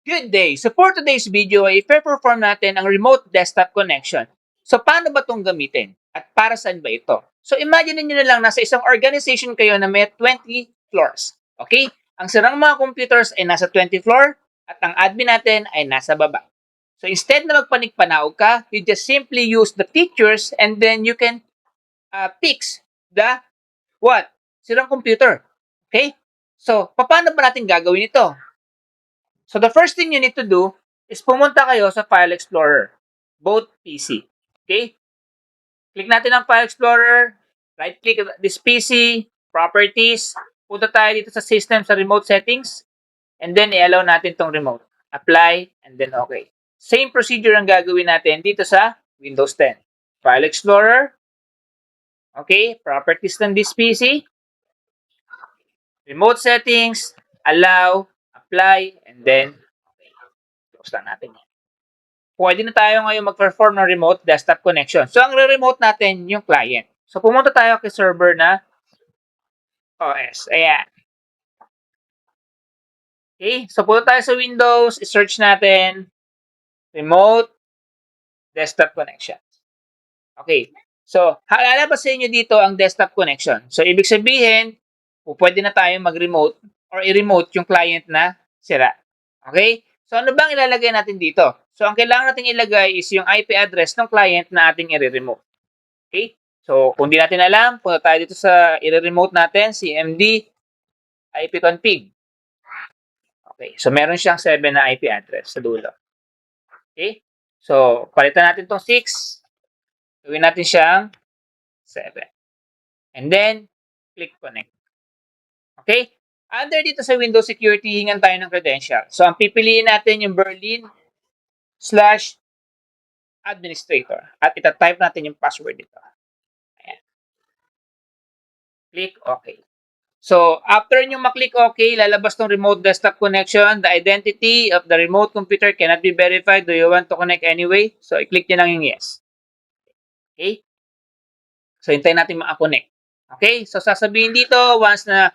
Good day! So for today's video ay i-perform natin ang remote desktop connection. So paano ba itong gamitin? At para saan ba ito? So imagine niyo na lang nasa isang organization kayo na may 20 floors. Okay? Ang sirang mga computers ay nasa 20 floor at ang admin natin ay nasa baba. So instead na magpanik-panaog ka, you just simply use the pictures and then you can fix the what? Sirang computer. Okay? So paano ba natin gagawin ito? So the first thing you need to do is pumunta kayo sa File Explorer, both PC. Okay? Click natin ang File Explorer, right-click this PC, Properties, punta tayo dito sa System sa Remote Settings, and then i-allow natin tong remote. Apply, and then okay. Same procedure ang gagawin natin dito sa Windows 10. File Explorer, okay, Properties ng this PC, Remote Settings, allow, apply, and then close lang natin yan. Pwede na tayo ngayon mag-perform ng remote desktop connection. So, ang re-remote natin yung client. So, pumunta tayo kay server na OS. Ayan. Okay. So, punta tayo sa Windows. I-search natin remote desktop connection. Okay. So, lalabas sa inyo dito ang desktop connection. So, ibig sabihin, pwede na tayo mag-remote or i-remote yung client na sira. Okay? So, ano bang ilalagay natin dito? So, ang kailangan natin ilagay is yung IP address ng client na ating i-remote. Okay? So, kung di natin alam, punta tayo dito sa i-remote natin, cmd ipconfig. Okay. So, meron siyang 7 na IP address sa dulo. Okay? So, palitan natin itong 6. Gawin natin siyang 7. And then, click connect. Okay? Under dito sa Windows Security, hingan tayo ng credential. So, ang pipiliin natin yung Berlin/administrator. At itatype natin yung password dito. Ayan. Click OK. So, after nyo maklik OK, lalabas tong remote desktop connection. The identity of the remote computer cannot be verified. Do you want to connect anyway? So, i-click nyo lang yung yes. Okay? So, hintayin natin maka-connect. Okay? So, sasabihin dito, once na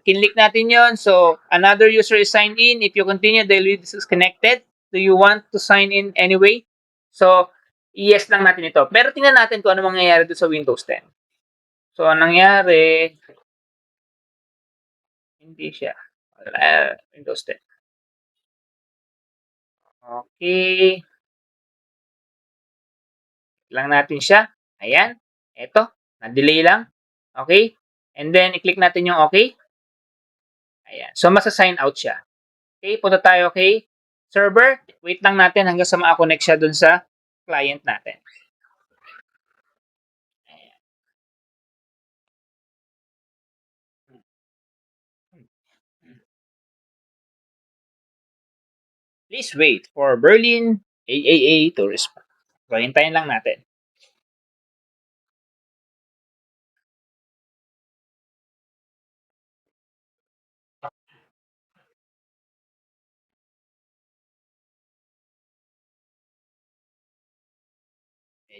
kinlik natin yon. So, another user is signed in. If you continue, the lead is connected. Do you want to sign in anyway? So, yes lang natin ito. Pero tingnan natin kung ano mangyayari doon sa Windows 10. So, ang nangyari, hindi siya. Windows 10. Okay. Lang natin siya. Ayan. Ito. Na-delay lang. Okay. And then, i-click natin yung okay. Ayan. So, masa-sign out siya. Okay. Punta tayo kay server. Wait lang natin hanggang sa makakonect siya dun sa client natin. Ayan. Please wait for Berlin AAA to respond. So, hintayin lang natin.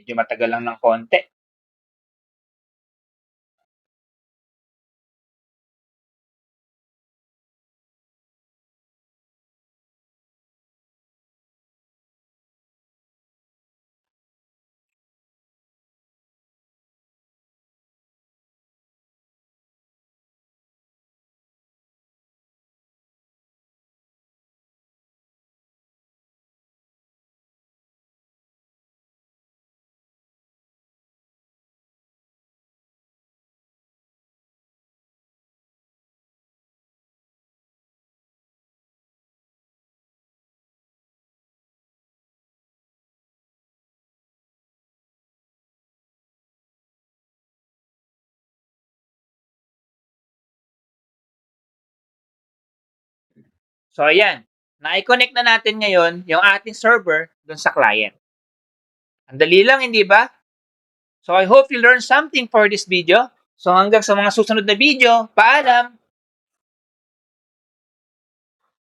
Medyo matagal lang ng konti. So, ayan. Na-connect na natin ngayon yung ating server dun sa client. Ang dali lang, hindi ba? So, I hope you learned something for this video. So, hanggang sa mga susunod na video, paalam!